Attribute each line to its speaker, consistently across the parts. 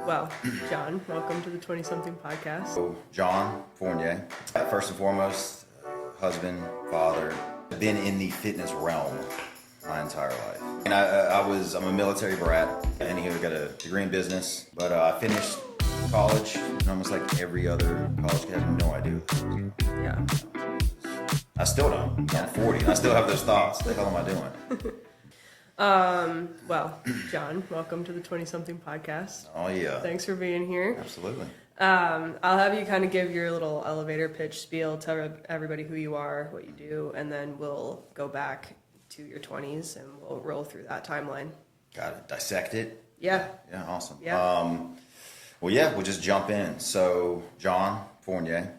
Speaker 1: Well, John, welcome to the 20-something podcast.
Speaker 2: So, John Fournier, first and foremost, husband, father, been in the fitness realm my entire life. And I'm a military brat, and I got a degree in business, but I finished college, and almost like every other college kid, I have no idea what this was.
Speaker 1: Yeah.
Speaker 2: I still don't. I'm 40, and I still have those thoughts. What the hell am I doing?
Speaker 1: Well, John, welcome to the 20-something podcast.
Speaker 2: Oh, yeah.
Speaker 1: Thanks for being here.
Speaker 2: Absolutely.
Speaker 1: I'll have you kind of give your little elevator pitch spiel, tell everybody who you are, what you do, and then we'll go back to your 20s and we'll roll through that timeline.
Speaker 2: Got it. Dissect it?
Speaker 1: Yeah.
Speaker 2: Yeah, awesome.
Speaker 1: Yeah.
Speaker 2: We'll just jump in. So, John Fournier,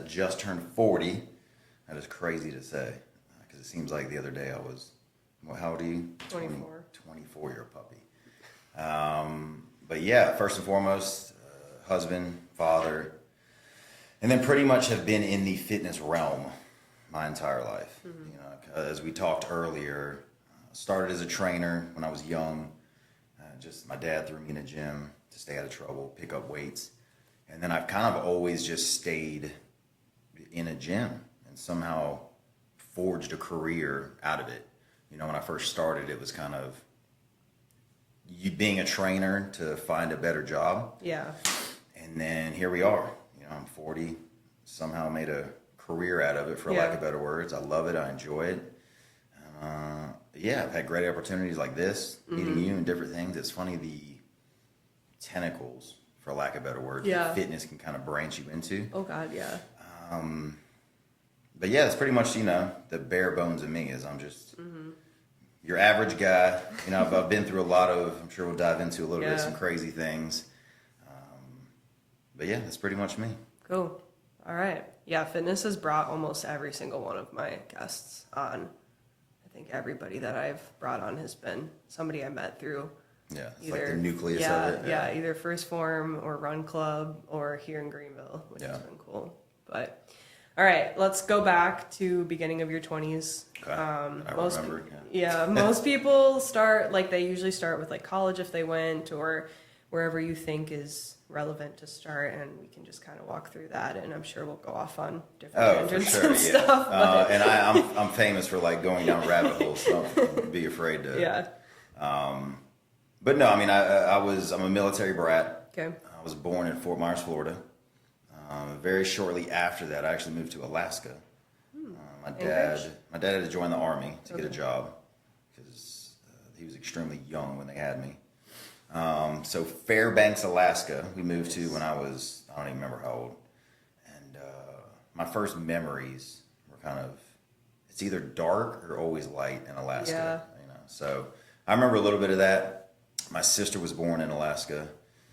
Speaker 2: just turned 40. That is crazy to say, because it seems like the other day I was, well, how old are you?
Speaker 1: 24.
Speaker 2: 24, you're a puppy. But yeah, first and foremost, husband, father, and then pretty much have been in the fitness realm my entire life.
Speaker 1: Mm-hmm.
Speaker 2: You know, as we talked earlier, started as a trainer when I was young. Just my dad threw me in a gym to stay out of trouble, pick up weights. And then I've kind of always just stayed in a gym and somehow forged a career out of it. You know, when I first started, it was kind of you being a trainer to find a better job.
Speaker 1: Yeah.
Speaker 2: And then here we are. You know, I'm 40, somehow made a career out of it, for lack of better words. I love it. I enjoy it. I've had great opportunities like this, meeting you and different things. It's funny, the tentacles, for lack of better words, that fitness can kind of branch you into.
Speaker 1: Oh, God, yeah.
Speaker 2: But yeah, it's pretty much, the bare bones of me is I'm just your average guy. You know, I've been through a lot of, I'm sure we'll dive into a little bit of some crazy things. But yeah, that's pretty much me.
Speaker 1: Cool. All right. Yeah, fitness has brought almost every single one of my guests on. I think everybody that I've brought on has been somebody I met through.
Speaker 2: Yeah, it's like the nucleus of it.
Speaker 1: Yeah, either First Form or Run Club or here in Greenville, which has been cool. But all right, let's go back to beginning of your 20s.
Speaker 2: Okay. I remember.
Speaker 1: Most people start, they usually start with college if they went, or wherever you think is relevant to start, and we can just kind of walk through that, and I'm sure we'll go off on different tangents and stuff.
Speaker 2: And I'm famous for going down rabbit holes, so don't be afraid to.
Speaker 1: Yeah.
Speaker 2: But no, I mean, I'm a military brat.
Speaker 1: Okay.
Speaker 2: I was born in Fort Myers, Florida. Very shortly after that, I actually moved to Alaska. My dad had to join the Army to get a job because he was extremely young when they had me. So Fairbanks, Alaska, we moved to when I don't even remember how old. And my first memories were it's either dark or always light in Alaska.
Speaker 1: Yeah.
Speaker 2: You know, so I remember a little bit of that. My sister was born in Alaska.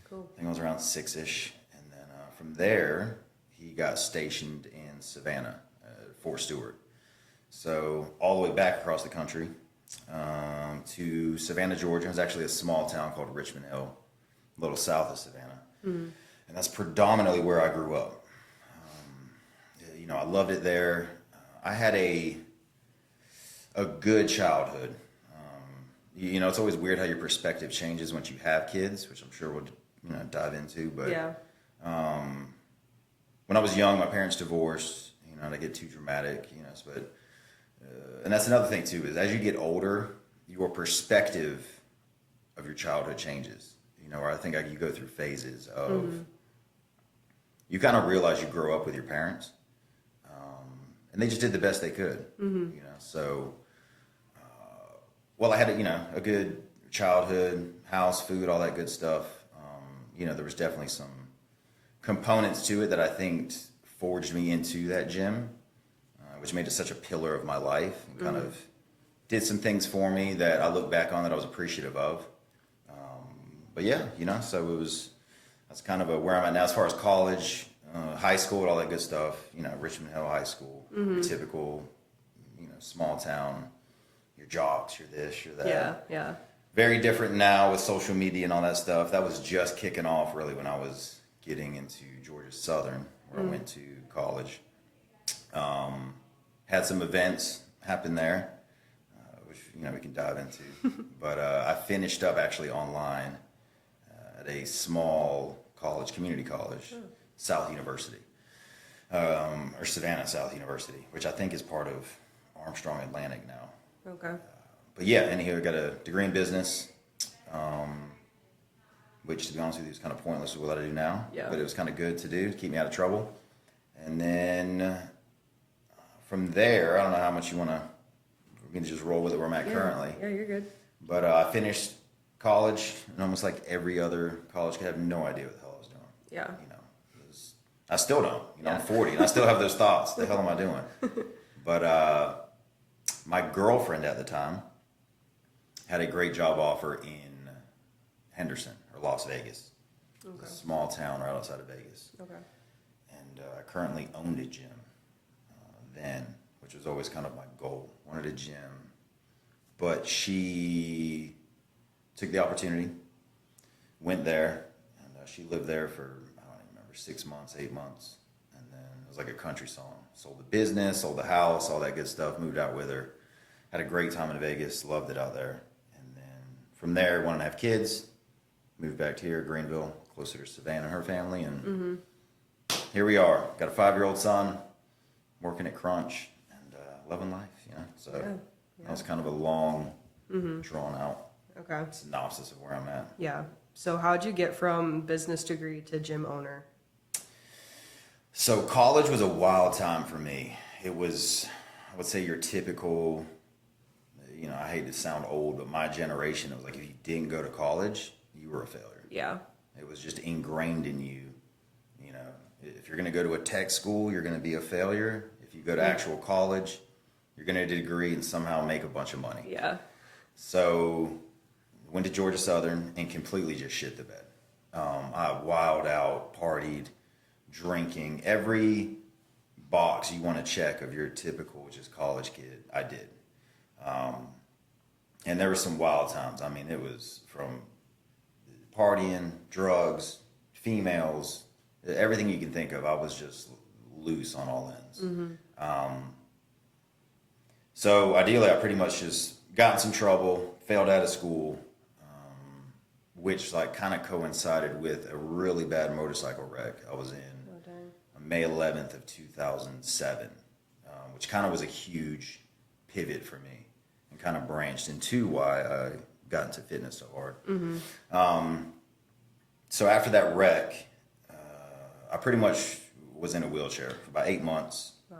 Speaker 1: Cool.
Speaker 2: I think I was around 6-ish. And then from there, he got stationed in Savannah, Fort Stewart. So all the way back across the country. To Savannah, Georgia. It was actually a small town called Richmond Hill, a little south of Savannah. And that's predominantly where I grew up. I loved it there. I had a good childhood. It's always weird how your perspective changes once you have kids, which I'm sure we'll dive into. But when I was young, my parents divorced. Not to get too dramatic, but and that's another thing too, is as you get older, your perspective of your childhood changes. Or I think you go through phases of you kind of realize you grow up with your parents, and they just did the best they could. So I had a good childhood, house, food, all that good stuff. There was definitely some components to it that I think forged me into that gym, which made it such a pillar of my life and kind of did some things for me that I look back on that I was appreciative of. So that's kind of where I'm at now as far as college, high school, all that good stuff. Richmond Hill High School, typical, small town. Your jocks, you're this, you're that.
Speaker 1: Yeah.
Speaker 2: Very different now with social media and all that stuff. That was just kicking off really when I was getting into Georgia Southern, where I went to college. Had some events happen there, which we can dive into. But I finished up actually online at at a small college, community college, South University, or Savannah South University, which I think is part of Armstrong Atlantic now.
Speaker 1: Okay.
Speaker 2: But yeah, anyhow, I got a degree in business, which to be honest with you is kind of pointless with what I do now.
Speaker 1: Yeah.
Speaker 2: But it was kind of good to do to keep me out of trouble. And then from there, I don't know how much you want to. We can just roll with it where I'm at currently.
Speaker 1: Yeah, you're good.
Speaker 2: But I finished college, and almost like every other college kid, I have no idea what the hell I was doing.
Speaker 1: Yeah.
Speaker 2: You know, I still don't. You know, I'm 40, and I still have those thoughts. The hell am I doing? But my girlfriend at the time had a great job offer in Henderson or Las Vegas.
Speaker 1: Okay.
Speaker 2: It's a small town right outside of Vegas.
Speaker 1: Okay.
Speaker 2: And I currently owned a gym then, which was always kind of my goal. Wanted a gym. But she took the opportunity, went there, and she lived there for, I don't even remember, 6 months, 8 months. And then it was like a country song. Sold the business, sold the house, all that good stuff, moved out with her. Had a great time in Vegas, loved it out there. And then from there, wanted to have kids, moved back to here, Greenville, closer to Savannah and her family. And here we are. Got a 5-year-old son, working at Crunch, and loving life, you know. So that was kind of a long, drawn out synopsis of where I'm at.
Speaker 1: Yeah. So how'd you get from business degree to gym owner?
Speaker 2: So college was a wild time for me. It was, I would say, your typical, you know, I hate to sound old, but my generation, it was like if you didn't go to college, you were a failure.
Speaker 1: Yeah.
Speaker 2: It was just ingrained in you. You know, if you're going to go to a tech school, you're going to be a failure. If you go to actual college, you're going to get a degree and somehow make a bunch of money.
Speaker 1: Yeah.
Speaker 2: So went to Georgia Southern and completely just shit the bed. I wild out, partied, drinking, every box you want to check of your typical just college kid, I did. And there were some wild times. I mean, it was from partying, drugs, females, everything you can think of. I was just loose on all ends. So ideally, I pretty much just got in some trouble, failed out of school, which like kind of coincided with a really bad motorcycle wreck I was in on May 11th of 2007, which kind of was a huge pivot for me and kind of branched into why I got into fitness so hard. So after that wreck, I pretty much was in a wheelchair for about 8 months.
Speaker 1: Wow.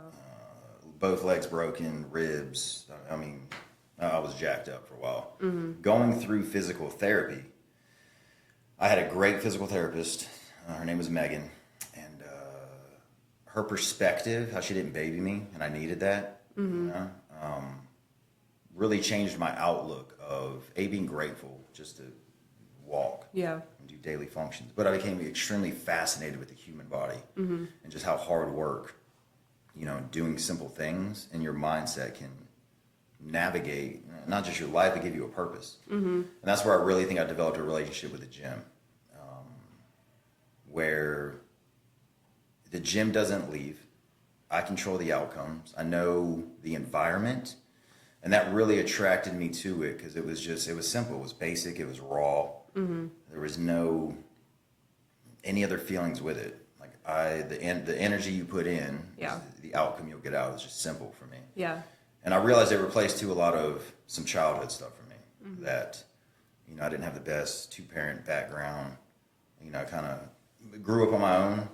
Speaker 2: Both legs broken, ribs. I mean, I was jacked up for a while. Going through physical therapy, I had a great physical therapist. Her name was Megan. And her perspective, how she didn't baby me, and I needed that, you know, really changed my outlook of, being grateful just to walk and do daily functions. But I became extremely fascinated with the human body and just how hard work, you know, doing simple things and your mindset can navigate not just your life, but give you a purpose. And that's where I really think I developed a relationship with the gym, where the gym doesn't leave. I control the outcomes. I know the environment. And that really attracted me to it because it was simple. It was basic. It was raw. There was no any other feelings with it. Like the energy you put in, the outcome you'll get out is just simple for me.
Speaker 1: Yeah.
Speaker 2: And I realized it replaced too a lot of some childhood stuff for me. That, you know, I didn't have the best 2-parent background. You know, I kind of grew up on my own,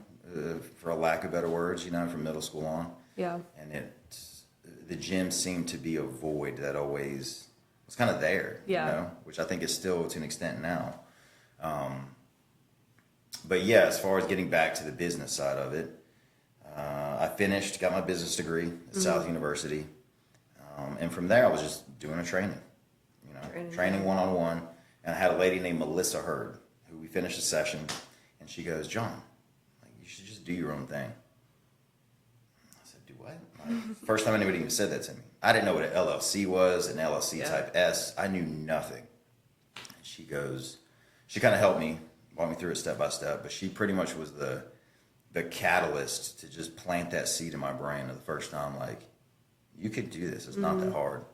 Speaker 2: for a lack of better words. You know, from middle school on.
Speaker 1: Yeah.
Speaker 2: And the gym seemed to be a void that always was kind of there, you know, which I think is still to an extent now. But yeah, as far as getting back to the business side of it, I got my business degree at South University. And from there, I was just doing a training, you know, training one-on-one. And I had a lady named Melissa Hurd, who we finished a session, and she goes, "John, like, you should just do your own thing." What? Like, first time anybody even said that to me. I didn't know what an LLC was, an LLC type S. I knew nothing. And she kind of helped me, walked me through it step by step, but she pretty much was the catalyst to just plant that seed in my brain the first time, like, you could do this. It's not that hard.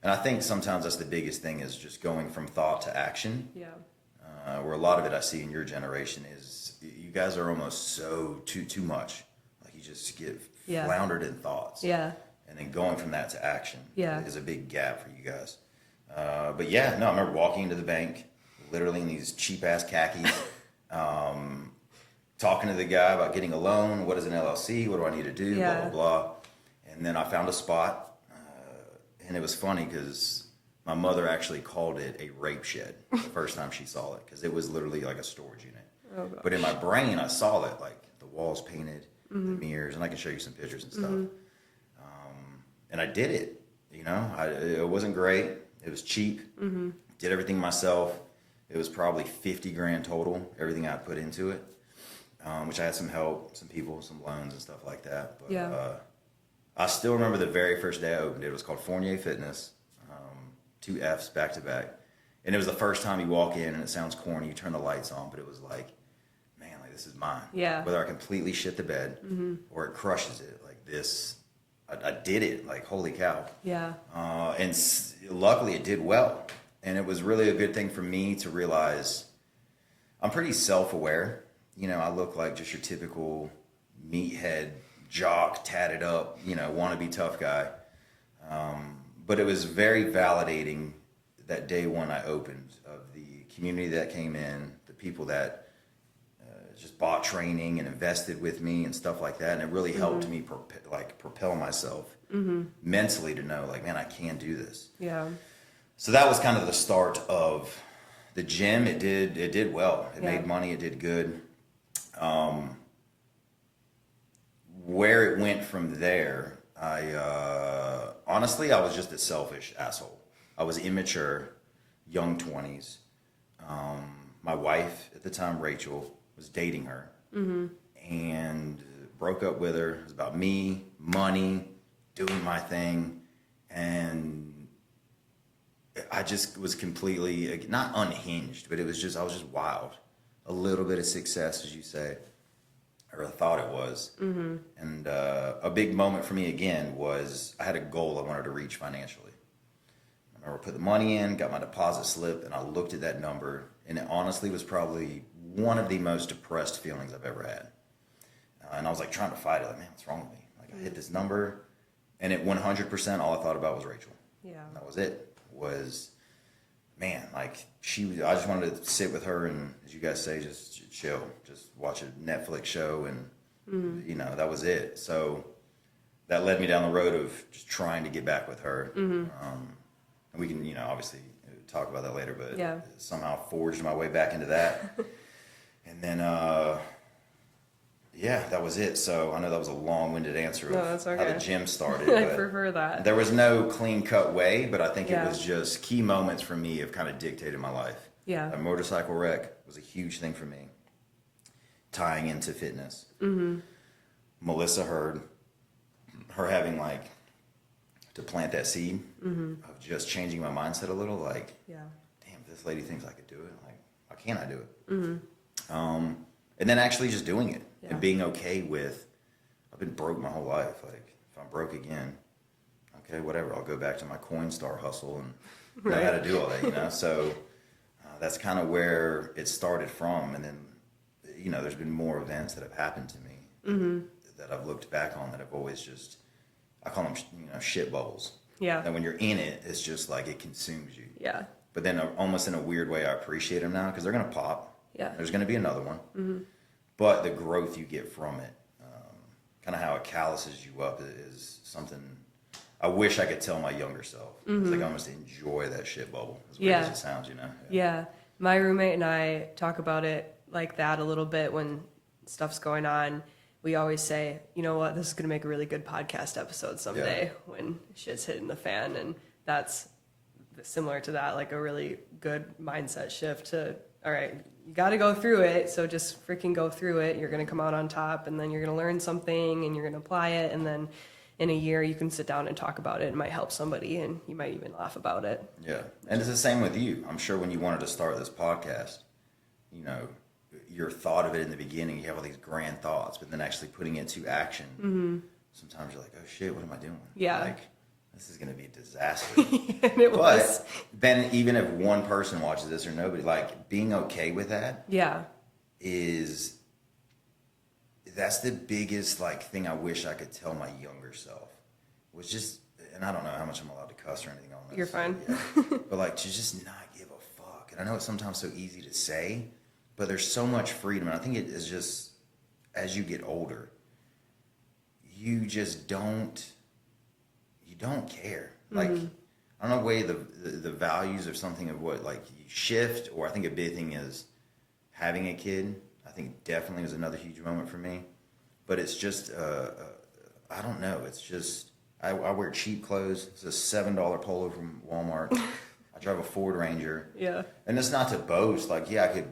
Speaker 2: And I think sometimes that's the biggest thing is just going from thought to action.
Speaker 1: Yeah.
Speaker 2: where a lot of it I see in your generation is you guys are almost so too much. Like you just get floundered in thoughts.
Speaker 1: Yeah.
Speaker 2: And then going from that to action is a big gap for you guys. But yeah, no, I remember walking into the bank, literally in these cheap ass khakis, talking to the guy about getting a loan. What is an LLC? What do I need to do? Blah, blah, blah. And then I found a spot. And it was funny because my mother actually called it a rape shed the first time she saw it, because it was literally like a storage unit. Oh, but in my brain, I saw it, like the walls painted, the mirrors, and I can show you some pictures and stuff. And I did it, you know. It wasn't great. It was cheap. Did everything myself. It was probably 50 grand total, everything I put into it, which I had some help, some people, some loans and stuff like that. But I still remember the very first day I opened it. It was called Fournier Fitness, 2 F's back to back. And it was the first time you walk in, and it sounds corny, you turn the lights on, but it was like, man, like this is mine. Yeah. Whether I completely shit the bed or it crushes it, like this, I did it, like holy cow. Yeah. And luckily it did well. And it was really a good thing for me to realize I'm pretty self-aware. You know, I look like just your typical meathead, jock, tatted up, you know, wannabe tough guy. But it was very validating that day one I opened, of the community that came in, the people that just bought training and invested with me and stuff like that. And it really helped me propel myself mentally to know, like, man, I can do this. Yeah. So that was kind of the start of the gym. It did well. It made money. It did good. Where it went from there, honestly, I was just a selfish asshole. I was immature, young 20s. My wife at the time, Rachel, was dating her and broke up with her. It was about me, money, doing my thing. And I just was completely, not unhinged, but it was just, I was just wild. A little bit of success, as you say, or I thought it was. And a big moment for me again was I had a goal I wanted to reach financially. I remember I put the money in, got my deposit slip, and I looked at that number, and it honestly was probably one of the most depressed feelings I've ever had. And I was like trying to fight it, like, man, what's wrong with me? Like I hit this number, and at 100%, all I thought about was Rachel. Yeah. And that was it. Was, man, like I just wanted to sit with her and, as you guys say, just chill, just watch a Netflix show, and you know, that was it. So that led me down the road of just trying to get back with her. And we can, you know, obviously talk about that later, but somehow forged my way back into that. And then, that was it. So I know that was a long-winded answer of how the gym started.
Speaker 1: I prefer that.
Speaker 2: There was no clean-cut way, but I think it was just key moments for me have kind of dictated my life. Yeah. A motorcycle wreck was a huge thing for me, tying into fitness. Melissa Hurd, her having like to plant that seed of just changing my mindset a little, like, damn, if this lady thinks I could do it, like, why can't I do it? And then actually just doing it and being okay with, I've been broke my whole life. Like, if I'm broke again, okay, whatever, I'll go back to my Coinstar hustle and know how to do all that, you know? So that's kind of where it started from. And then, you know, there's been more events that have happened to me that I've looked back on that have always just, I call them, you know, shit bubbles. Yeah. And when you're in it, it's just like it consumes you. Yeah. But then almost in a weird way, I appreciate them now because they're going to pop. Yeah. There's going to be another one. But the growth you get from it, kind of how it calluses you up, is something I wish I could tell my younger self. It's like I almost enjoy that shit bubble, as weird as it sounds, you know?
Speaker 1: Yeah. My roommate and I talk about it like that a little bit when stuff's going on. We always say, you know what, this is going to make a really good podcast episode someday when shit's hitting the fan. And that's similar to that, like a really good mindset shift to, all right, you got to go through it. So just freaking go through it. You're going to come out on top, and then you're going to learn something and you're going to apply it. And then in a year you can sit down and talk about it. It might help somebody, and you might even laugh about it.
Speaker 2: Yeah. And it's the same with you. I'm sure when you wanted to start this podcast, you know, your thought of it in the beginning, you have all these grand thoughts, but then actually putting it to action, sometimes you're like, oh shit, what am I doing? Yeah. Like, this is going to be a disaster.
Speaker 1: And it was.
Speaker 2: But then even if one person watches this or nobody, like being okay with that
Speaker 1: Yeah.
Speaker 2: That's the biggest like thing I wish I could tell my younger self was just, and I don't know how much I'm allowed to cuss or anything on this.
Speaker 1: You're fine.
Speaker 2: Yeah. But like to just not give a fuck. And I know it's sometimes so easy to say, but there's so much freedom. And I think it is just, as you get older, you just don't care. Like, I don't know, way the values of something of what, like, you shift, or I think a big thing is having a kid. I think definitely was another huge moment for me. But it's just, I don't know. It's just, I wear cheap clothes. It's a $7 polo from Walmart. I drive a Ford Ranger.
Speaker 1: Yeah.
Speaker 2: And it's not to boast. Like, yeah, I could,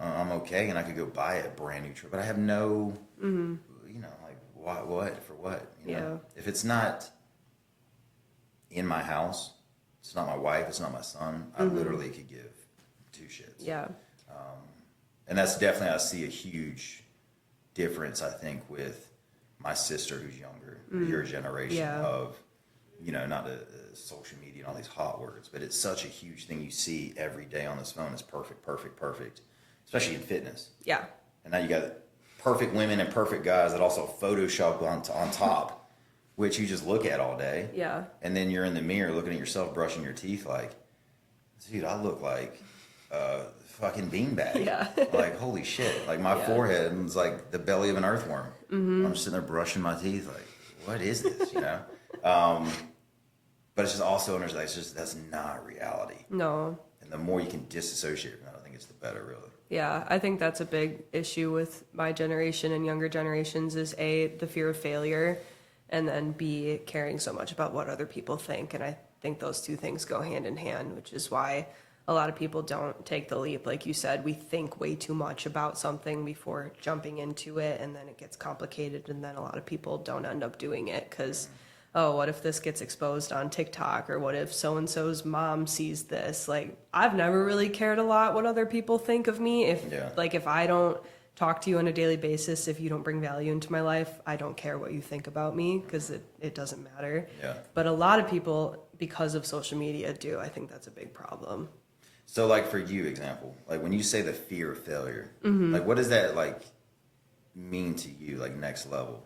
Speaker 2: I'm okay, and I could go buy a brand new truck. But I have no, like, what, for what?
Speaker 1: Yeah.
Speaker 2: If it's not in my house, it's not my wife, it's not my son, I literally could give two shits.
Speaker 1: Yeah.
Speaker 2: And that's definitely, I see a huge difference, I think, with my sister who's younger, your generation of, not the social media and all these hot words, but it's such a huge thing you see every day on this phone is perfect, perfect, perfect, especially in fitness.
Speaker 1: Yeah.
Speaker 2: And now you got perfect women and perfect guys that also Photoshop on top, which you just look at all day.
Speaker 1: Yeah.
Speaker 2: And then you're in the mirror looking at yourself, brushing your teeth like, dude, I look like a fucking beanbag.
Speaker 1: Yeah.
Speaker 2: Like, holy shit. Like, my forehead is like the belly of an earthworm. I'm just sitting there brushing my teeth like, what is this, But it's just also, that's not reality.
Speaker 1: No.
Speaker 2: And the more you can disassociate from that, I think it's the better, really.
Speaker 1: Yeah, I think that's a big issue with my generation and younger generations is A, the fear of failure, and then B, caring so much about what other people think. And I think those two things go hand in hand, which is why a lot of people don't take the leap. Like you said, we think way too much about something before jumping into it, and then it gets complicated, and then a lot of people don't end up doing it because, oh, what if this gets exposed on TikTok, or what if so-and-so's mom sees this? Like, I've never really cared a lot what other people think of me. If I don't talk to you on a daily basis, if you don't bring value into my life, I don't care what you think about me because it doesn't matter.
Speaker 2: Yeah.
Speaker 1: But a lot of people, because of social media, do. I think that's a big problem.
Speaker 2: So, like, for you, example, like, when you say the fear of failure, like, what does that, like, mean to you, like, next level?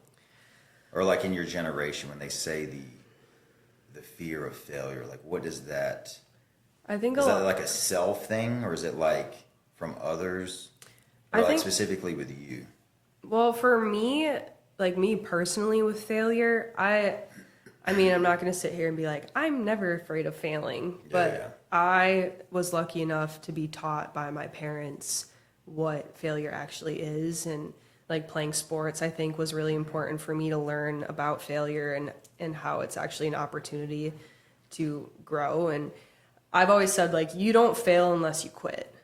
Speaker 2: Or, like, in your generation, when they say the fear of failure, like, what does that...
Speaker 1: I think
Speaker 2: is that, like, a self thing, or is it, like, from others? Or, like, specifically with you?
Speaker 1: Well, for me, like, me personally with failure, I mean, I'm not going to sit here and be like, I'm never afraid of failing. But I was lucky enough to be taught by my parents what failure actually is. And like playing sports, I think was really important for me to learn about failure and how it's actually an opportunity to grow. And I've always said, like, you don't fail unless you quit.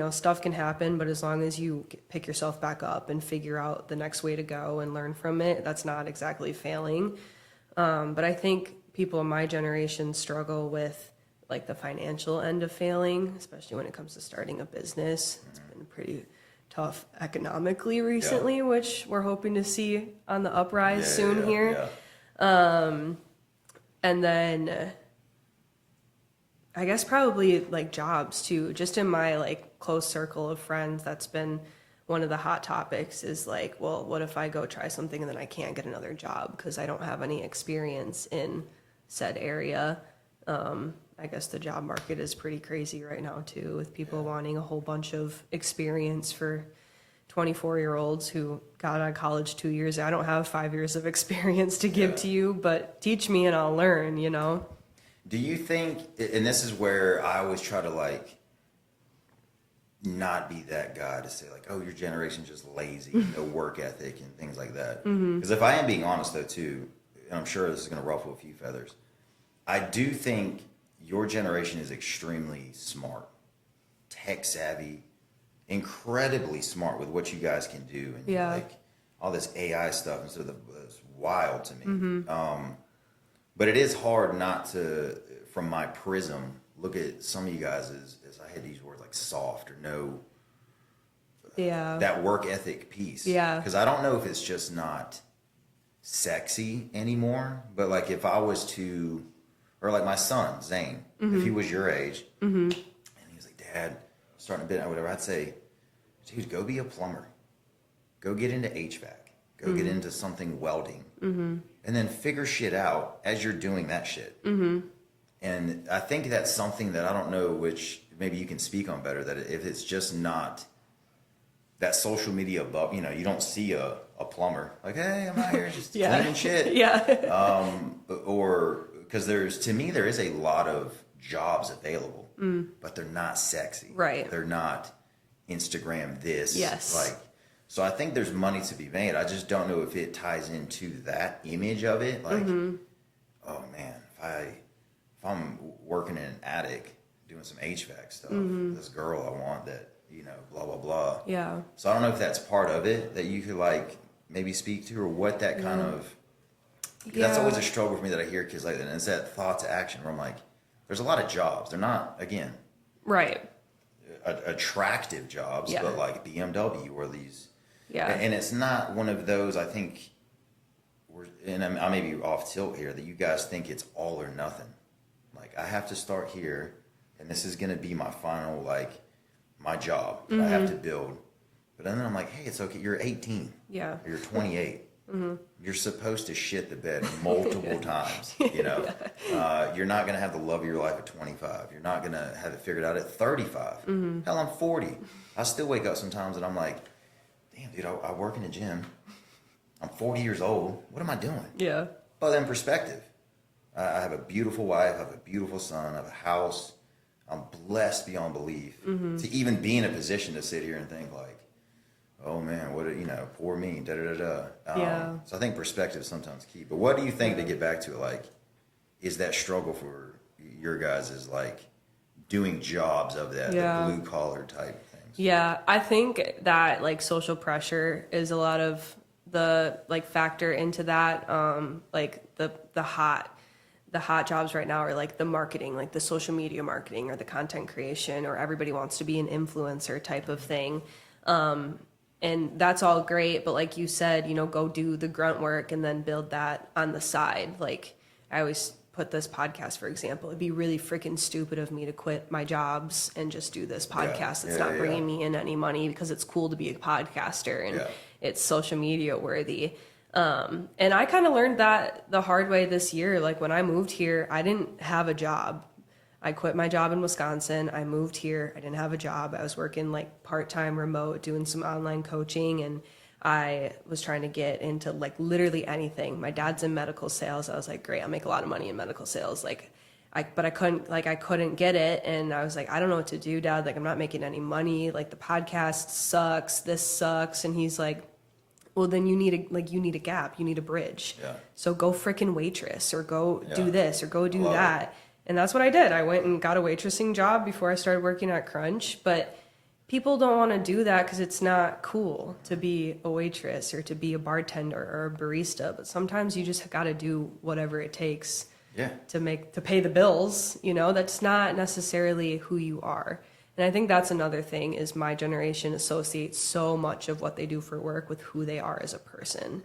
Speaker 1: Stuff can happen, but as long as you pick yourself back up and figure out the next way to go and learn from it, that's not exactly failing. But I think people in my generation struggle with like the financial end of failing, especially when it comes to starting a business. It's been pretty tough economically recently, which we're hoping to see on the uprise soon here. And then I guess probably like jobs too. Just in my like close circle of friends, that's been one of the hot topics is like, well, what if I go try something and then I can't get another job because I don't have any experience in said area? I guess the job market is pretty crazy right now too, with people wanting a whole bunch of experience for 24-year-olds who got out of college 2 years. I don't have 5 years of experience to give to you, but teach me and I'll learn,
Speaker 2: Do you think, and this is where I always try to like not be that guy to say like, oh, your generation's just lazy, no work ethic and things like that. Because if I am being honest though too, and I'm sure this is going to ruffle a few feathers, I do think your generation is extremely smart, tech savvy, incredibly smart with what you guys can do, and like all this AI stuff and stuff that's wild to me. But it is hard not to, from my prism, look at some of you guys as I had these words like soft or no, that work ethic piece.
Speaker 1: Yeah.
Speaker 2: Because I don't know if it's just not sexy anymore. But like if I was to, or like my son Zane, if he was your age, and he was like, Dad, I'm starting a bit or whatever, I'd say, dude, go be a plumber, go get into HVAC, go get into something welding, and then figure shit out as you're doing that shit. And I think that's something that I don't know, which maybe you can speak on better, that if it's just not that social media above, you know, you don't see a plumber like, hey, I'm out here just cleaning shit. Or because to me, there is a lot of jobs available, but they're not sexy.
Speaker 1: Right.
Speaker 2: They're not Instagram this.
Speaker 1: Yes.
Speaker 2: Like, so I think there's money to be made. I just don't know if it ties into that image of it. Like, oh man, if I'm working in an attic doing some HVAC stuff, this girl I want that, you know, blah, blah, blah.
Speaker 1: Yeah.
Speaker 2: So I don't know if that's part of it that you could like maybe speak to, or what that kind of, that's always a struggle for me that I hear kids like that. And it's that thought to action where I'm like, there's a lot of jobs. They're not, again,
Speaker 1: right.
Speaker 2: Attractive jobs, but like BMW or these, and it's not one of those, I think, and I may be off tilt here, that you guys think it's all or nothing. Like, I have to start here, and this is going to be my final, like, my job that I have to build. But then I'm like, hey, it's okay. You're 18. Yeah. Or you're 28. You're supposed to shit the bed multiple times, you know. You're not going to have the love of your life at 25. You're not going to have it figured out at 35. Hell, I'm 40. I still wake up sometimes and I'm like, damn, dude, I work in a gym. I'm 40 years old. What am I doing? Yeah. But in perspective, I have a beautiful wife. I have a beautiful son. I have a house. I'm blessed beyond belief to even be in a position to sit here and think like, oh man, what, you know, poor me, da da da da. So I think perspective is sometimes key. But what do you think, to get back to it, like, is that struggle for your guys is like doing jobs of that, the blue collar type things? Yeah, I think that like social pressure is a lot of the like factor into that. Like the hot jobs right now are like the marketing, like the social media marketing or the content creation, or everybody wants to be an influencer type of thing. And that's all great, but like you said, you know, go do the grunt work and then build that on the side. Like, I always put this podcast, for example, it'd be really freaking stupid of me to quit my jobs and just do this podcast. It's not bringing me in any money, because it's cool to be a podcaster and it's social media worthy. And I kind of learned that the hard way this year. Like, when I moved here, I didn't have a job. I quit my job in Wisconsin. I moved here. I didn't have a job. I was working like part-time remote, doing some online coaching, and I was trying to get into like literally anything. My dad's in medical sales. I was like, great, I'll make a lot of money in medical sales. But I couldn't get it. And I was like, I don't know what to do, Dad. Like, I'm not making any money. Like, the podcast sucks. This sucks. And he's like, well, then you need a gap. You need a bridge. Yeah. So go frickin' waitress, or go do this, or go do that. And that's what I did. I went and got a waitressing job before I started working at Crunch. But people don't want to do that because it's not cool to be a waitress or to be a bartender or a barista. But sometimes you just got to do whatever it takes to pay the bills. You know, that's not necessarily who you are. And I think that's another thing, is my generation associates so much of what they do for work with who they are as a person.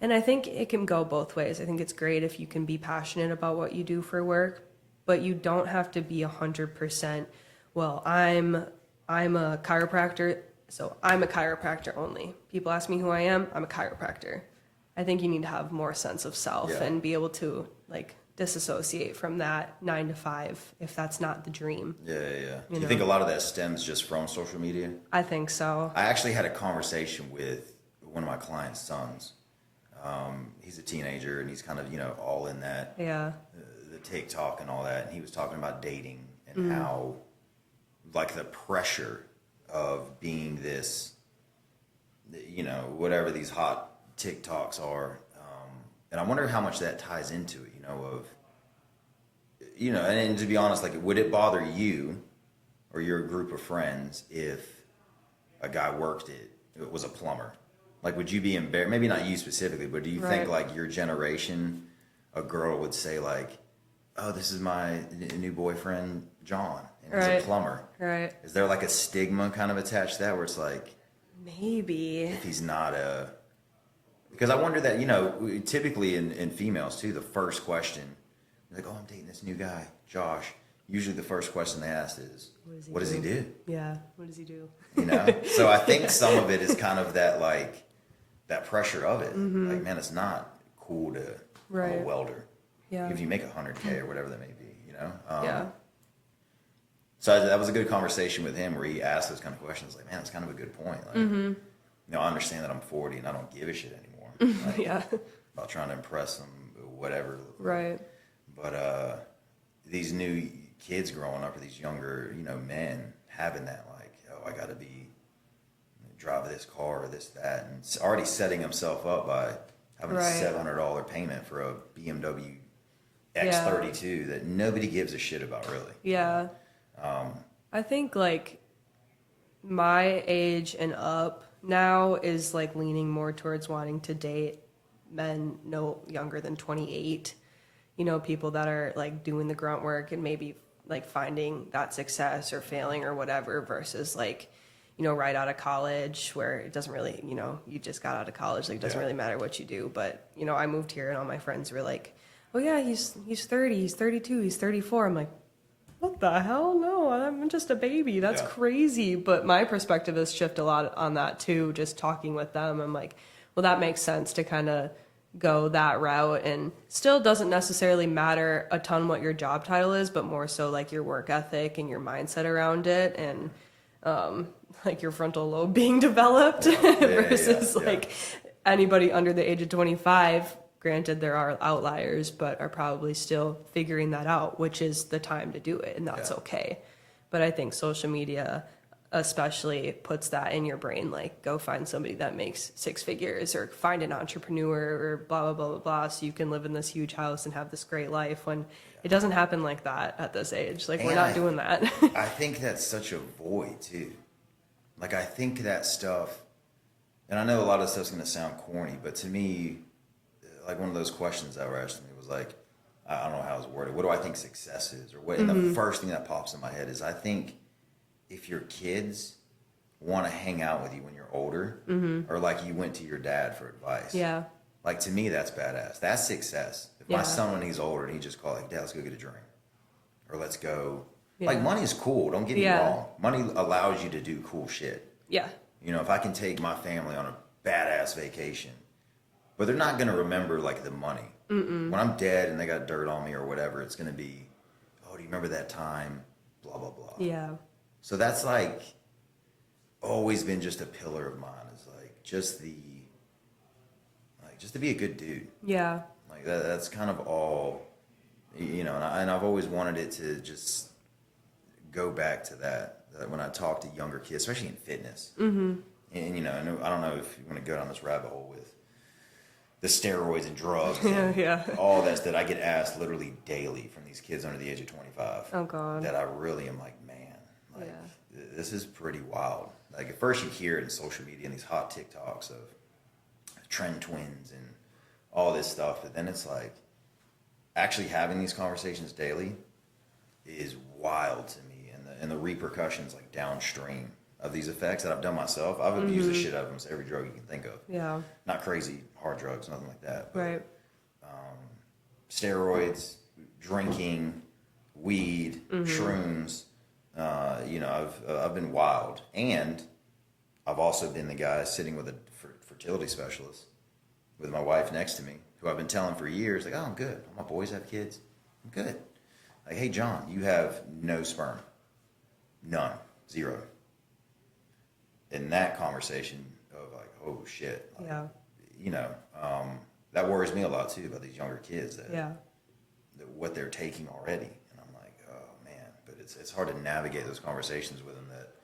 Speaker 2: And I think it can go both ways. I think it's great if you can be passionate about what you do for work, but you don't have to be 100%, well, I'm a chiropractor, so I'm a chiropractor only. People ask me who I am, I'm a chiropractor. I think you need to have more sense of self and be able to like disassociate from that 9 to 5 if that's not the dream. Do you think a lot of that stems just from social media? I think so. I actually had a conversation with one of my clients' sons. He's a teenager and he's kind of, you know, all in that. The TikTok and all that, and he was talking about dating and how, like, the pressure of being this, you know, whatever these hot TikToks are, and I wonder how much that ties into it, you know, of, you know, and to be honest, like, would it bother you or your group of friends if a guy it was a plumber? Like, would you be embarrassed? Maybe not you specifically, but do you think, like, your generation, a girl would say, like, oh, this is my new boyfriend, John, and he's a plumber. Is there, like, a stigma kind of attached to that where it's like, maybe if he's not Because I wonder that, you know, typically in females too, the first question, like, oh, I'm dating this new guy, Josh. Usually the first question they ask is, what does he do?
Speaker 1: Yeah, what does he do?
Speaker 2: You know? So I think some of it is kind of that, like, that pressure of it. Like, man, it's not cool to, I'm a welder.
Speaker 1: Yeah.
Speaker 2: If you make $100K or whatever that may be, you know?
Speaker 1: Yeah.
Speaker 2: So that was a good conversation with him where he asked those kind of questions. Like, man, that's kind of a good point. Like, you know, I understand that I'm 40 and I don't give a shit anymore. Like,
Speaker 1: Yeah.
Speaker 2: about trying to impress them, whatever.
Speaker 1: Right.
Speaker 2: But these new kids growing up, or these younger, you know, men having that, like, oh, I got to drive this car or this, that, and it's already setting himself up by having a $700 payment for a BMW X32 that nobody gives a shit about, really.
Speaker 1: Yeah. I think like my age and up now is like leaning more towards wanting to date men no younger than 28. You know, people that are like doing the grunt work and maybe like finding that success or failing or whatever versus like, you know, right out of college where it doesn't really, you know, you just got out of college, like it doesn't really matter what you do. But, you know, I moved here and all my friends were like, oh yeah, he's 30, he's 32, he's 34. I'm like, what the hell? No, I'm just a baby. That's crazy. But my perspective has shifted a lot on that too. Just talking with them, I'm like, well, that makes sense to kind of go that route, and still doesn't necessarily matter a ton what your job title is, but more so like your work ethic and your mindset around it, and like your frontal lobe being developed versus like anybody under the age of 25. Granted, there are outliers, but are probably still figuring that out, which is the time to do it, and that's okay. But I think social media especially puts that in your brain, like go find somebody that makes 6 figures or find an entrepreneur or blah, blah, blah, blah, blah, so you can live in this huge house and have this great life, when it doesn't happen like that at this age. Like, we're not doing that.
Speaker 2: I think that's such a void, too. Like, I think that stuff, and I know a lot of stuff's going to sound corny, but to me, like one of those questions that were asked to me was like, I don't know how it was worded. What do I think success is? Or what? And the first thing that pops in my head is, I think if your kids want to hang out with you when you're older, or like you went to your dad for advice.
Speaker 1: Yeah.
Speaker 2: Like, to me, that's badass. That's success. If my son, when he's older, and he just called like, Dad, let's go get a drink, or let's go. Like, money's cool. Don't get me wrong. Money allows you to do cool shit. Yeah. You know, if I can take my family on a badass vacation, but they're not going to remember, like, the money. When I'm dead and they got dirt on me or whatever, it's going to be, oh, do you remember that time? Blah, blah, blah. Yeah. So that's, like, always been just a pillar of mine, is, like, just to be a good dude. Yeah. Like, that's kind of all, you know, and I've always wanted it to just go back to that when I talk to younger kids, especially in fitness. And, you know, I don't know if you want to go down this rabbit hole with the steroids and drugs and all that I get asked literally daily from these kids under the age of 25. Oh, God. That I really am like, man, like, this is pretty wild. Like, at first you hear it in social media and these hot TikToks of trend twins and all this stuff, but then it's like, actually having these conversations daily is wild to me, and the repercussions, like, downstream of these effects that I've done myself. I've abused the shit out of them, so every drug you can think of. Yeah. Not crazy hard drugs, nothing like that. But, right. Steroids, drinking, weed, shrooms. You know, I've been wild, and I've also been the guy sitting with a fertility specialist with my wife next to me, who I've been telling for years, like, oh, I'm good. All my boys have kids. I'm good. Like, hey, John, you have no sperm. None. Zero. In that conversation of like, oh shit, like, you know, that worries me a lot too about these younger kids that what they're taking already, and I'm like, oh man, but it's hard to navigate those conversations with them that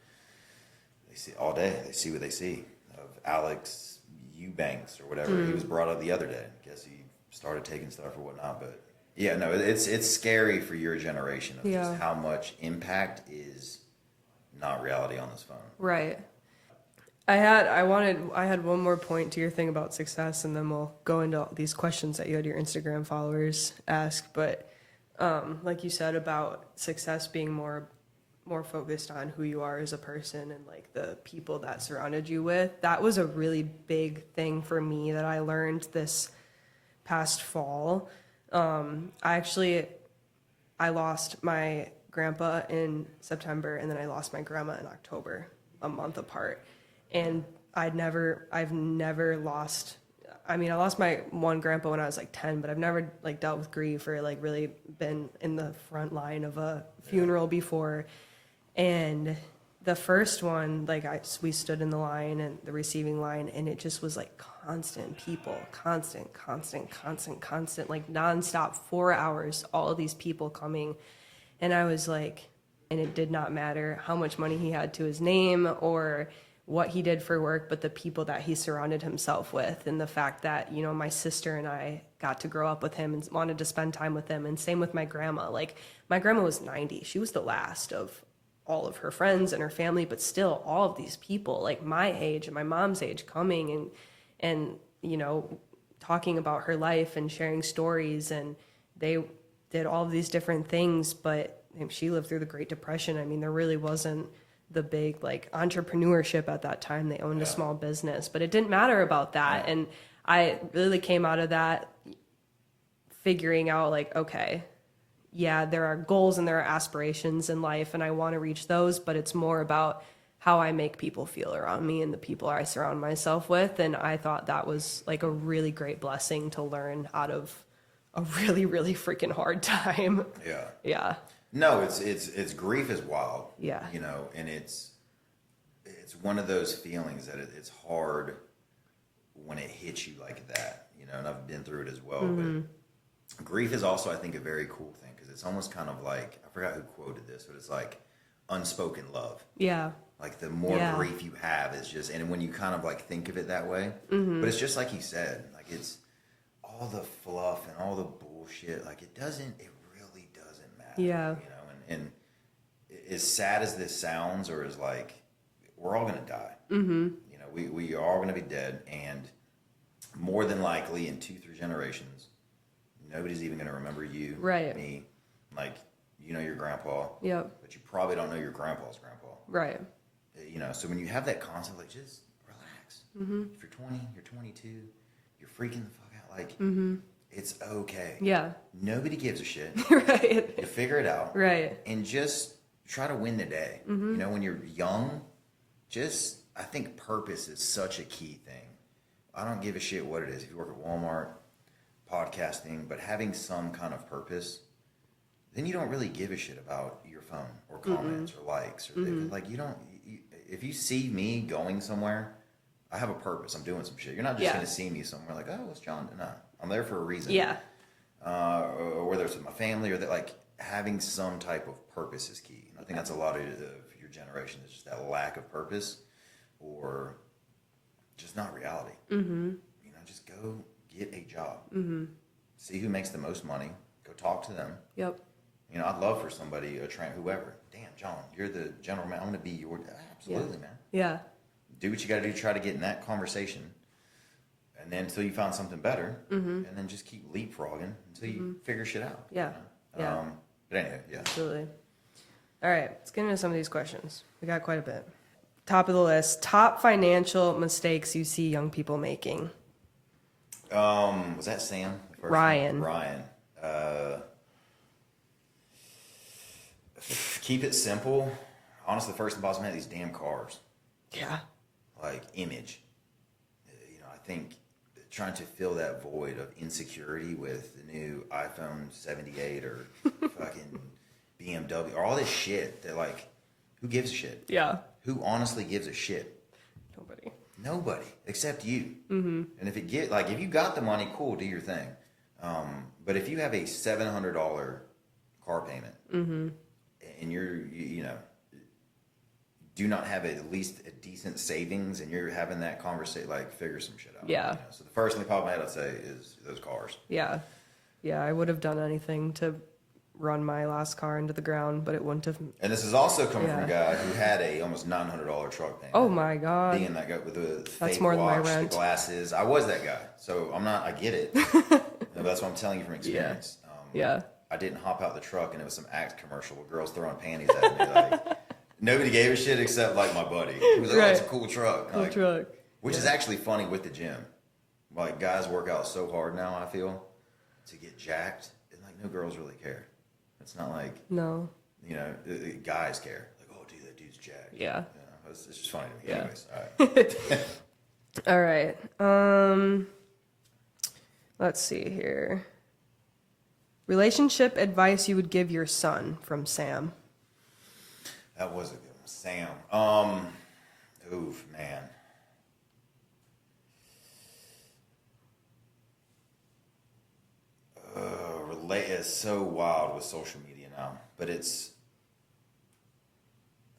Speaker 2: they see all day. They see what they see of Alex Eubanks or whatever. He was brought up the other day. I guess he started taking stuff or whatnot, but yeah, no, it's scary for your generation of just how much impact is not reality on this phone. Right. I had one more point to your thing about success, and then we'll go into all these questions that you had your Instagram followers ask. But like you said about success being more
Speaker 1: more focused on who you are as a person and like the people that surrounded you with. That was a really big thing for me that I learned this past fall. I lost my grandpa in September, and then I lost my grandma in October, a month apart. And I've never lost. I mean, I lost my one grandpa when I was like 10, but I've never like dealt with grief or like really been in the front line of a funeral before. And the first one, like we stood in the line and the receiving line, and it just was like constant people, constant, like nonstop, 4 hours, all of these people coming. And I was like, and it did not matter how much money he had to his name or what he did for work, but the people that he surrounded himself with, and the fact that, you know, my sister and I got to grow up with him and wanted to spend time with him. And same with my grandma. Like, my grandma was 90. She was the last of all of her friends and her family, but still all of these people like my age and my mom's age coming and you know, talking about her life and sharing stories, and they did all of these different things. But she lived through the Great Depression. I mean, there really wasn't the big like entrepreneurship at that time. They owned a small business, but it didn't matter about that. And I really came out of that figuring out like, okay, yeah, there are goals and there are aspirations in life, and I want to reach those, but it's more about how I make people feel around me and the people I surround myself with. And I thought that was like a really great blessing to learn out of a really, really freaking hard time.
Speaker 2: Yeah.
Speaker 1: Yeah.
Speaker 2: No, it's grief is wild.
Speaker 1: Yeah.
Speaker 2: You know, and it's one of those feelings that it's hard when it hits you like that, you know, and I've been through it as well. But grief is also, I think, a very cool thing, because it's almost kind of like, I forgot who quoted this, but it's like unspoken love.
Speaker 1: Yeah.
Speaker 2: Like the more grief you have is just, and when you kind of like think of it that way, but it's just like you said, like it's all the fluff and all the bullshit. Like it really doesn't matter.
Speaker 1: Yeah.
Speaker 2: You know, and as sad as this sounds, or as like, we're all going to die. Mm-hmm. You know, we are all going to be dead, and more than likely in 2-3 generations, nobody's even going to remember you,
Speaker 1: right?
Speaker 2: Me, like, you know, your grandpa,
Speaker 1: yep,
Speaker 2: but you probably don't know your grandpa's grandpa,
Speaker 1: right?
Speaker 2: You know, so when you have that concept, like, just relax. Mm-hmm. If you're 20, you're 22, you're freaking the fuck out, like, it's okay.
Speaker 1: Yeah.
Speaker 2: Nobody gives a shit.
Speaker 1: Right.
Speaker 2: You figure it out.
Speaker 1: Right.
Speaker 2: And just try to win the day. You know, when you're young, I think purpose is such a key thing. I don't give a shit what it is. If you work at Walmart, podcasting, but having some kind of purpose, then you don't really give a shit about your phone or comments or likes or like if you see me going somewhere, I have a purpose. I'm doing some shit. You're not just going to see me somewhere like, oh, it's John. No, I'm there for a reason.
Speaker 1: Yeah.
Speaker 2: Or whether it's with my family or that, like, having some type of purpose is key. And I think that's a lot of your generation is just that lack of purpose, or just not reality. Mm-hmm. You know, just go get a job. Mm-hmm. See who makes the most money. Go talk to them.
Speaker 1: Yep.
Speaker 2: You know, I'd love for somebody, whoever. Damn, John, you're the general man. I'm going to be your. Absolutely, man.
Speaker 1: Yeah.
Speaker 2: Do what you got to do to try to get in that conversation, and then until you find something better, and then just keep leapfrogging until you figure shit out.
Speaker 1: Yeah.
Speaker 2: You know?
Speaker 1: Yeah.
Speaker 2: But anyway, yeah.
Speaker 1: Absolutely. All right, let's get into some of these questions. We got quite a bit. Top of the list: top financial mistakes you see young people making.
Speaker 2: Was that Sam?
Speaker 1: Ryan.
Speaker 2: Ryan. Keep it simple. Honestly, first and foremost, man, these damn cars.
Speaker 1: Yeah.
Speaker 2: Like image. You know, I think trying to fill that void of insecurity with the new iPhone 78 or fucking BMW or all this shit that, like, who gives a shit?
Speaker 1: Yeah.
Speaker 2: Who honestly gives a shit? Nobody except you. Mm-hmm. And if you got the money, cool, do your thing. But if you have a $700 car payment, and you know, do not have at least a decent savings, and you're having that conversation, like, figure some shit out.
Speaker 1: Yeah.
Speaker 2: You know? So the first thing that popped in my head, I'd say, is those cars.
Speaker 1: Yeah. Yeah, I would have done anything to run my last car into the ground, but it wouldn't have.
Speaker 2: And this is also coming from a guy who had a almost $900 truck payment.
Speaker 1: Oh my God.
Speaker 2: Being that guy with the
Speaker 1: That's
Speaker 2: fake
Speaker 1: more
Speaker 2: watch,
Speaker 1: than my rent.
Speaker 2: the glasses. I was that guy. So I get it. But that's what I'm telling you from experience.
Speaker 1: Yeah.
Speaker 2: I didn't hop out the truck and it was some Axe commercial with girls throwing panties at me. Like, Nobody gave a shit except like my buddy. He was like, "Oh, it's a cool truck."
Speaker 1: Cool truck.
Speaker 2: Which is actually funny with the gym. Like guys work out so hard now. I feel to get jacked, and like no girls really care. It's not like
Speaker 1: No.
Speaker 2: you know guys care. Like, oh, dude, that dude's jacked.
Speaker 1: Yeah.
Speaker 2: You know, it's just funny to me.
Speaker 1: Yeah.
Speaker 2: Anyways, all right.
Speaker 1: All right. Let's see here. Relationship advice you would give your son, from Sam.
Speaker 2: That was a good one, Sam. Oof, man. It's so wild with social media now, but it's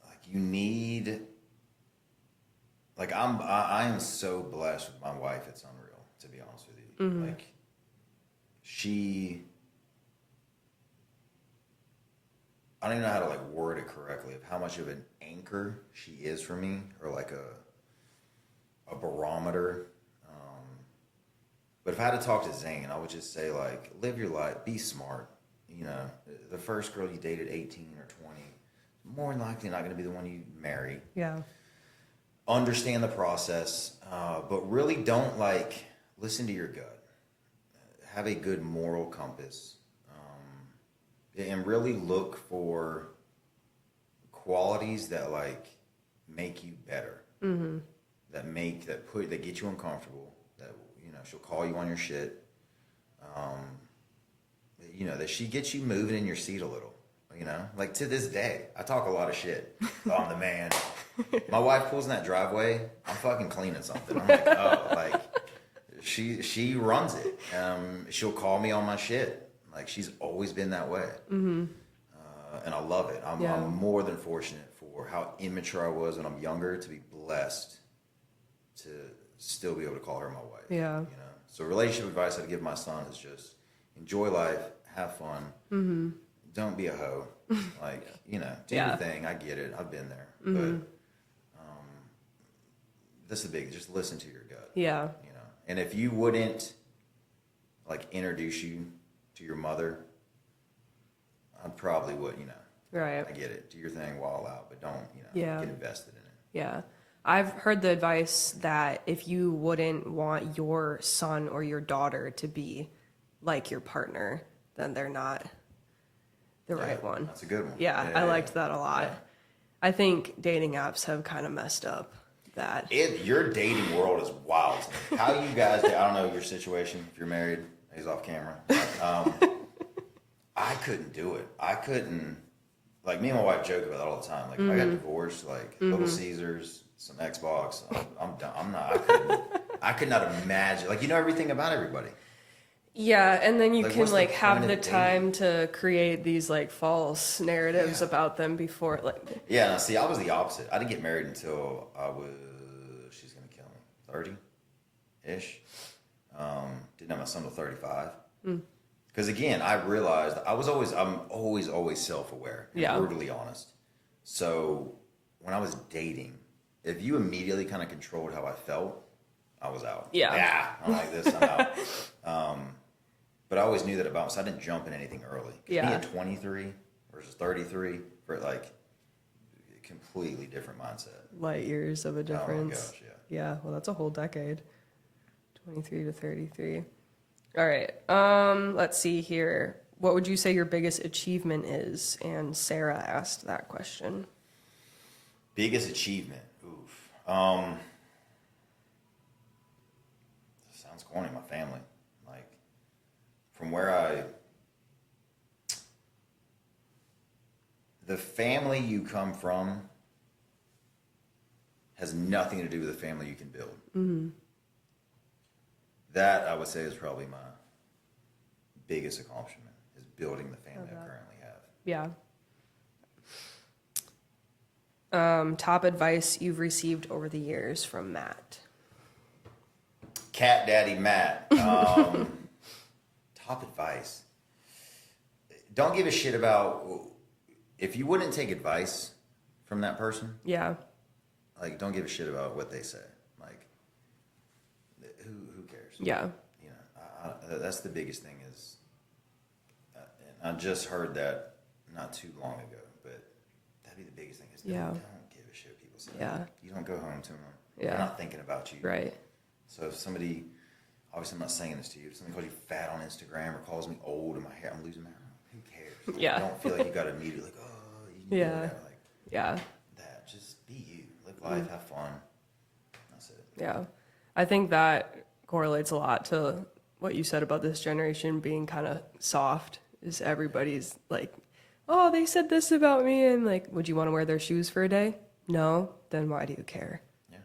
Speaker 2: like you need. Like I am so blessed with my wife. It's unreal, to be honest with you.
Speaker 1: Mm-hmm.
Speaker 2: Like she, I don't even know how to like word it correctly of how much of an anchor she is for me, or like a barometer. But if I had to talk to Zane, I would just say, like, live your life, be smart. You know, the first girl you dated 18 or 20, more than likely not going to be the one you marry.
Speaker 1: Yeah.
Speaker 2: Understand the process, but really don't, like, listen to your gut. Have a good moral compass. And really look for qualities that, like, make you better.
Speaker 1: Mm-hmm.
Speaker 2: That get you uncomfortable. She'll call you on your shit. That she gets you moving in your seat a little. You know, like to this day, I talk a lot of shit. Oh, I'm the man. My wife pulls in that driveway, I'm fucking cleaning something. I'm like, oh, like she runs it. She'll call me on my shit. Like she's always been that way.
Speaker 1: Mm-hmm.
Speaker 2: And I love it. I'm more than fortunate for how immature I was when I'm younger to be blessed to still be able to call her my wife.
Speaker 1: Yeah.
Speaker 2: You know. So relationship advice I'd give my son is just enjoy life, have fun,
Speaker 1: mm-hmm.
Speaker 2: don't be a hoe. Like, do your thing. I get it. I've been there.
Speaker 1: Mm-hmm.
Speaker 2: But this is big. Just listen to your gut.
Speaker 1: Yeah.
Speaker 2: And if you wouldn't like introduce you to your mother, I probably would,
Speaker 1: Right.
Speaker 2: I get it. Do your thing, while out, but don't, get invested in it.
Speaker 1: Yeah. I've heard the advice that if you wouldn't want your son or your daughter to be like your partner, then they're not the right one.
Speaker 2: That's a good one.
Speaker 1: Yeah, I liked that a lot.
Speaker 2: Yeah.
Speaker 1: I think dating apps have kind of messed up that.
Speaker 2: Your dating world is wild. How you guys, I don't know your situation, if you're married, he's off camera. I couldn't do it. I couldn't, like me and my wife joke about that all the time. Like if I got divorced, like Little Caesars, some Xbox, I'm done. I could not imagine, like, everything about everybody.
Speaker 1: Yeah, and then you
Speaker 2: Like,
Speaker 1: can
Speaker 2: what's the
Speaker 1: like have
Speaker 2: point
Speaker 1: the
Speaker 2: of
Speaker 1: time to create these like false narratives about them before like.
Speaker 2: Yeah, now see, I was the opposite. I didn't get married until she's gonna kill me, 30-ish. Didn't have my son till 35. Because again, I realized I'm always self-aware and brutally honest. So when I was dating, if you immediately kind of controlled how I felt, I was out. Yeah, I'm like this, I'm out. But I always knew that about myself. I didn't jump in anything early.
Speaker 1: Yeah.
Speaker 2: Me at 23 versus 33, for like completely different mindset.
Speaker 1: Light years of a difference.
Speaker 2: Oh my gosh,
Speaker 1: yeah. Well, that's a whole decade. 23 to 33. All right. Let's see here. What would you say your biggest achievement is? And Sarah asked that question.
Speaker 2: Biggest achievement. Oof. Sounds corny. My family. Like, from where the family you come from has nothing to do with the family you can build. Mm-hmm. That, I would say, is probably my biggest accomplishment, is building the family I currently have.
Speaker 1: Yeah. Top advice you've received over the years, from Matt.
Speaker 2: Cat Daddy Matt. Top advice. Don't give a shit about, if you wouldn't take advice from that person.
Speaker 1: Yeah.
Speaker 2: Like, don't give a shit about what they say. Like, who cares?
Speaker 1: Yeah.
Speaker 2: That's the biggest thing is, and I just heard that not too long ago, but that'd be the biggest thing is
Speaker 1: Yeah.
Speaker 2: don't give a shit what people say.
Speaker 1: Yeah.
Speaker 2: You don't go home to them.
Speaker 1: Yeah.
Speaker 2: They're not thinking about you.
Speaker 1: Right.
Speaker 2: So if somebody, obviously I'm not saying this to you, if somebody calls you fat on Instagram or calls me old and my hair, I'm losing my hair, who cares?
Speaker 1: Yeah.
Speaker 2: I don't feel like you got to immediately like, oh, you can
Speaker 1: Yeah.
Speaker 2: do whatever. Like
Speaker 1: Yeah.
Speaker 2: that. Just be you. Live life, have fun. That's it.
Speaker 1: Yeah. I think that correlates a lot to what you said about this generation being kind of soft, is everybody's like, oh, they said this about me, and like, would you want to wear their shoes for a day? No. Then why do you care?
Speaker 2: Yeah.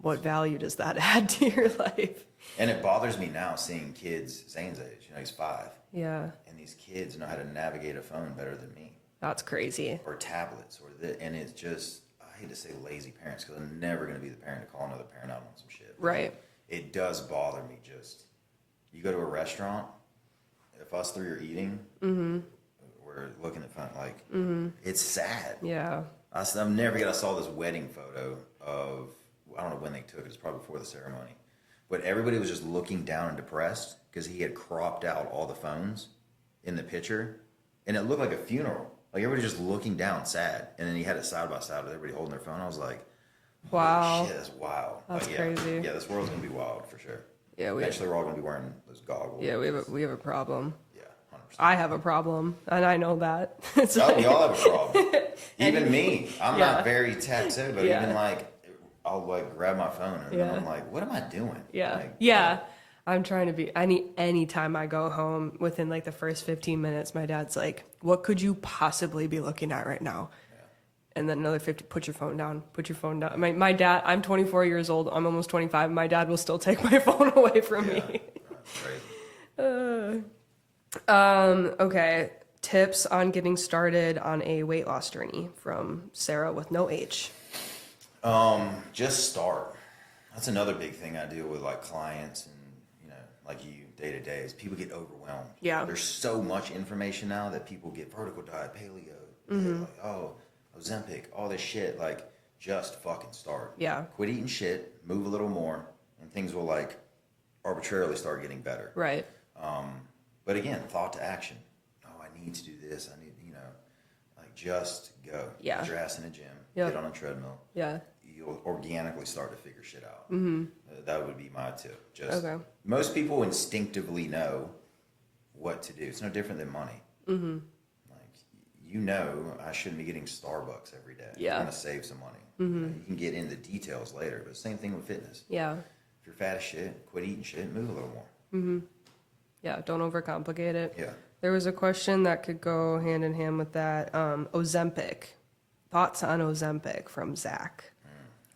Speaker 1: What value does that add to your life?
Speaker 2: And it bothers me now seeing kids Zane's age, you know, he's 5.
Speaker 1: Yeah.
Speaker 2: And these kids know how to navigate a phone better than me.
Speaker 1: That's crazy.
Speaker 2: Or tablets, and it's just, I hate to say lazy parents, because I'm never going to be the parent to call another parent out on some shit.
Speaker 1: Right.
Speaker 2: It does bother me. Just, you go to a restaurant, if us three are eating, we're looking at phone, like, it's sad.
Speaker 1: Yeah.
Speaker 2: I'm never I saw this wedding photo of, I don't know when they took it, it's probably before the ceremony, but everybody was just looking down and depressed because he had cropped out all the phones in the picture, and it looked like a funeral. Like everybody just looking down, sad, and then he had it side by side with everybody holding their phone. I was like,
Speaker 1: Wow.
Speaker 2: holy shit, that's wild.
Speaker 1: That's
Speaker 2: But
Speaker 1: crazy.
Speaker 2: Yeah, this world's gonna be wild for sure.
Speaker 1: Yeah,
Speaker 2: Eventually, we're all gonna be wearing those goggles.
Speaker 1: we have a problem.
Speaker 2: Yeah, 100%.
Speaker 1: I have a problem, and I know that. It's
Speaker 2: Oh, we
Speaker 1: like-
Speaker 2: all have a problem. Even me. I'm
Speaker 1: Yeah.
Speaker 2: not very tech savvy, but
Speaker 1: Yeah.
Speaker 2: even like, I'll like grab my phone and then
Speaker 1: Yeah.
Speaker 2: I'm like, what am I doing?
Speaker 1: Yeah.
Speaker 2: Like,
Speaker 1: Yeah. I'm trying to be any time I go home within like the first 15 minutes, my dad's like, what could you possibly be looking at right now? And then another 50, put your phone down. My dad, I'm 24 years old. I'm almost 25. My dad will still take my phone away from
Speaker 2: Yeah.
Speaker 1: me.
Speaker 2: That's crazy.
Speaker 1: Okay. Tips on getting started on a weight loss journey from Sarah with no H.
Speaker 2: Just start. That's another big thing I deal with like clients and, you know, like you day to day is people get overwhelmed.
Speaker 1: Yeah.
Speaker 2: There's so much information now that people get vertical diet, paleo, like, oh, Ozempic, all this shit. Like, just fucking start.
Speaker 1: Yeah.
Speaker 2: Quit eating shit, move a little more, and things will like arbitrarily start getting better.
Speaker 1: Right.
Speaker 2: But again, thought to action. Oh, I need to do this. I need, you know, like just go.
Speaker 1: Yeah.
Speaker 2: Get your ass in the gym.
Speaker 1: Yep.
Speaker 2: Get on a treadmill.
Speaker 1: Yeah.
Speaker 2: You'll organically start to figure shit out. That would be my tip. Just
Speaker 1: Okay.
Speaker 2: most people instinctively know what to do. It's no different than money. Like you know, I shouldn't be getting Starbucks every day.
Speaker 1: Yeah.
Speaker 2: I'm gonna save some money. You can get into the details later, but same thing with fitness.
Speaker 1: Yeah.
Speaker 2: If you're fat as shit, quit eating shit, move a little more.
Speaker 1: Yeah. Don't overcomplicate it.
Speaker 2: Yeah.
Speaker 1: There was a question that could go hand in hand with that. Ozempic. Thoughts on Ozempic from Zach.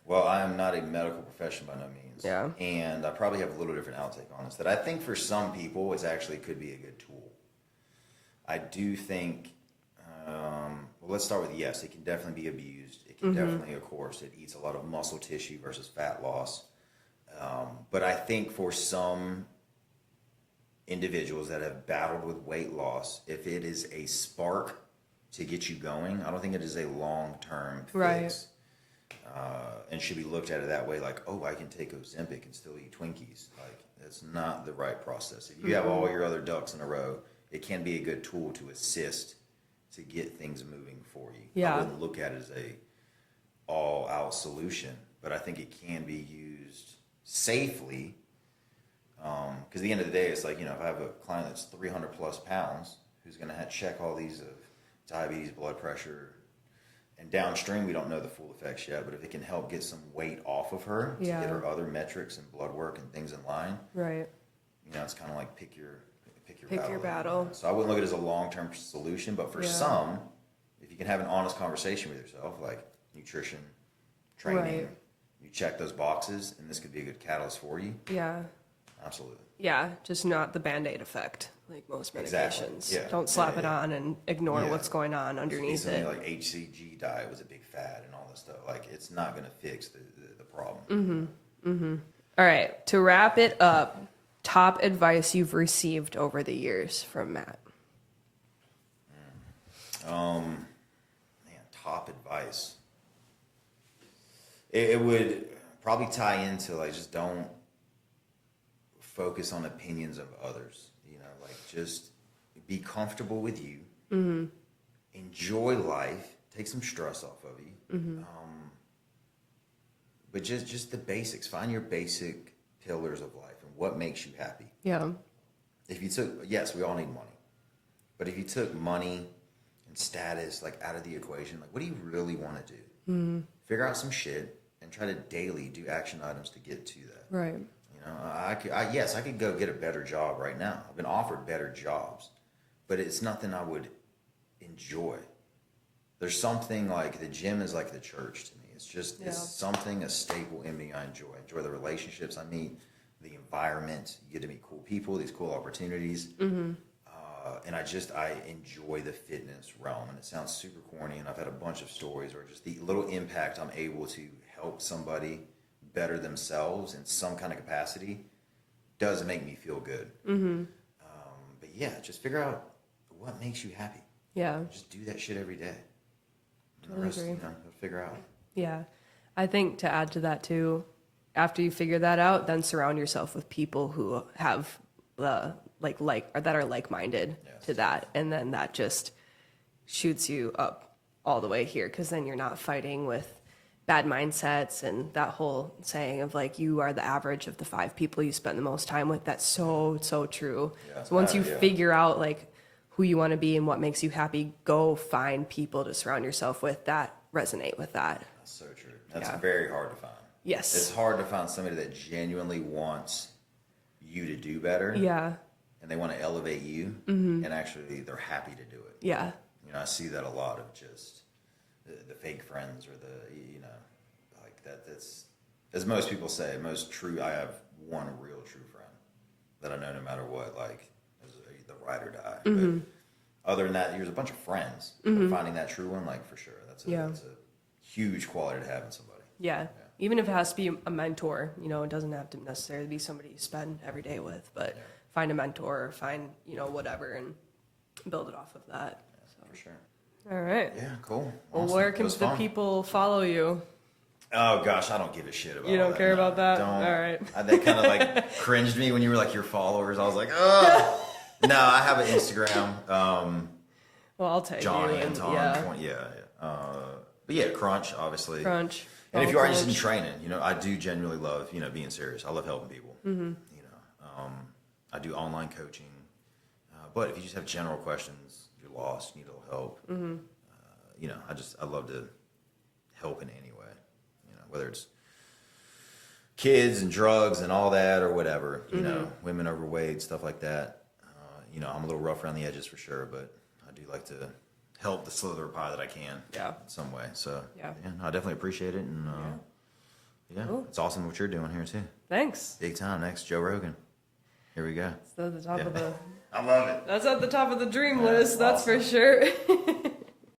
Speaker 2: Well, I am not a medical professional by no means.
Speaker 1: Yeah.
Speaker 2: And I probably have a little different outtake on this. That I think for some people, it's actually could be a good tool. I do think, well, let's start with yes, it can definitely be abused. It can definitely, of course, it eats a lot of muscle tissue versus fat loss. But I think for some individuals that have battled with weight loss, if it is a spark to get you going, I don't think it is a long-term fix.
Speaker 1: Right.
Speaker 2: And should be looked at it that way, like, oh, I can take Ozempic and still eat Twinkies. Like, that's not the right process. If you have all your other ducks in a row, it can be a good tool to assist to get things moving for you.
Speaker 1: Yeah.
Speaker 2: I wouldn't look at it as a all-out solution, but I think it can be used safely. Because at the end of the day, it's like, you know, if I have a client that's 300 plus pounds who's going to check all these of diabetes, blood pressure, and downstream, we don't know the full effects yet, but if it can help get some weight off of her to
Speaker 1: Yeah.
Speaker 2: get her other metrics and blood work and things in line,
Speaker 1: Right.
Speaker 2: you know, it's kind of like pick your
Speaker 1: battle.
Speaker 2: So I wouldn't look at it as a long-term solution, but for
Speaker 1: Yeah.
Speaker 2: some, if you can have an honest conversation with yourself, like nutrition, training,
Speaker 1: Right.
Speaker 2: you check those boxes, and this could be a good catalyst for you.
Speaker 1: Yeah.
Speaker 2: Absolutely.
Speaker 1: Yeah. Just not the Band-Aid effect, like most
Speaker 2: Exactly.
Speaker 1: medications.
Speaker 2: Yeah.
Speaker 1: Don't slap
Speaker 2: Yeah,
Speaker 1: it
Speaker 2: yeah.
Speaker 1: on and ignore
Speaker 2: Yeah.
Speaker 1: what's going on underneath
Speaker 2: Something
Speaker 1: it.
Speaker 2: like HCG diet was a big fad and all this stuff. Like, it's not going to fix the problem.
Speaker 1: All right. To wrap it up, top advice you've received over the years from Matt.
Speaker 2: Man, top advice. It would probably tie into like just don't focus on opinions of others. You know, like just be comfortable with you. Enjoy life. take some stress off of you. But just the basics. Find your basic pillars of life and what makes you happy.
Speaker 1: Yeah.
Speaker 2: If you took, yes, we all need money. But if you took money and status like out of the equation, like what do you really want to do? Figure out some shit and try to daily do action items to get to that.
Speaker 1: Right.
Speaker 2: You know, I could go get a better job right now. I've been offered better jobs, but it's nothing I would enjoy. There's something like the gym is like the church to me. It's just it's something, a staple in me I enjoy. I enjoy the relationships I meet, the environment. You get to meet cool people, these cool opportunities. And I enjoy the fitness realm. And it sounds super corny, and I've had a bunch of stories where just the little impact I'm able to help somebody better themselves in some kind of capacity does make me feel good. But yeah, just figure out what makes you happy.
Speaker 1: Yeah.
Speaker 2: Just do that shit every day. And
Speaker 1: Totally
Speaker 2: the rest,
Speaker 1: agree.
Speaker 2: you know, you'll figure out.
Speaker 1: Yeah. I think to add to that too, after you figure that out, then surround yourself with people who have the or that are like-minded to that. And then that just shoots you up all the way here. 'Cause then you're not fighting with bad mindsets and that whole saying of like, you are the average of the 5 people you spend the most time with. That's so true.
Speaker 2: Yeah.
Speaker 1: So once you figure out like who you want to be and what makes you happy, go find people to surround yourself with that resonate with that.
Speaker 2: That's so true. That's very hard to find.
Speaker 1: Yes.
Speaker 2: It's hard to find somebody that genuinely wants you to do better.
Speaker 1: Yeah.
Speaker 2: And they want to elevate you. And actually they're happy to do it.
Speaker 1: Yeah.
Speaker 2: You know, I see that a lot of just the fake friends or the, you know, like that's, as most people say, I have one real true friend that I know no matter what, like, is the ride or die. But other than that, there's a bunch of friends. But finding that true one, like, for sure. That's a huge quality to have in somebody.
Speaker 1: Yeah. Even if it has to be a mentor, you know, it doesn't have to necessarily be somebody you spend every day with, but find a mentor or find, you know, whatever and build it off of that. So.
Speaker 2: For sure.
Speaker 1: All right.
Speaker 2: Yeah, cool.
Speaker 1: Well,
Speaker 2: Awesome.
Speaker 1: where
Speaker 2: It
Speaker 1: can
Speaker 2: was
Speaker 1: the
Speaker 2: fun.
Speaker 1: people follow you?
Speaker 2: Oh gosh, I don't give a shit about.
Speaker 1: You don't
Speaker 2: all
Speaker 1: care
Speaker 2: that.
Speaker 1: about that?
Speaker 2: Don't.
Speaker 1: All right.
Speaker 2: That kind of like cringed me when you were like your followers. I was like, oh. No, I have an Instagram.
Speaker 1: Well, I'll tag
Speaker 2: Johnny
Speaker 1: you.
Speaker 2: and Tom. But yeah, Crunch, obviously.
Speaker 1: Crunch.
Speaker 2: And if you are interested in
Speaker 1: Crunch.
Speaker 2: training, you know, I do genuinely love, you know, being serious. I love helping people. You know, I do online coaching. But if you just have general questions, you're lost, you need a little help. You know, I love to help in any way. You know, whether it's kids and drugs and all that or whatever. You know, women overweight, stuff like that. You know, I'm a little rough around the edges for sure, but I do like to help the sliver of pie that I can. In some way. So I definitely appreciate it, and cool. It's awesome what you're doing here too.
Speaker 1: Thanks.
Speaker 2: Big time. Next, Joe Rogan. Here we go.
Speaker 1: It's at the top of the.
Speaker 2: I love it.
Speaker 1: That's at the top of the dream list. That's awesome. For sure.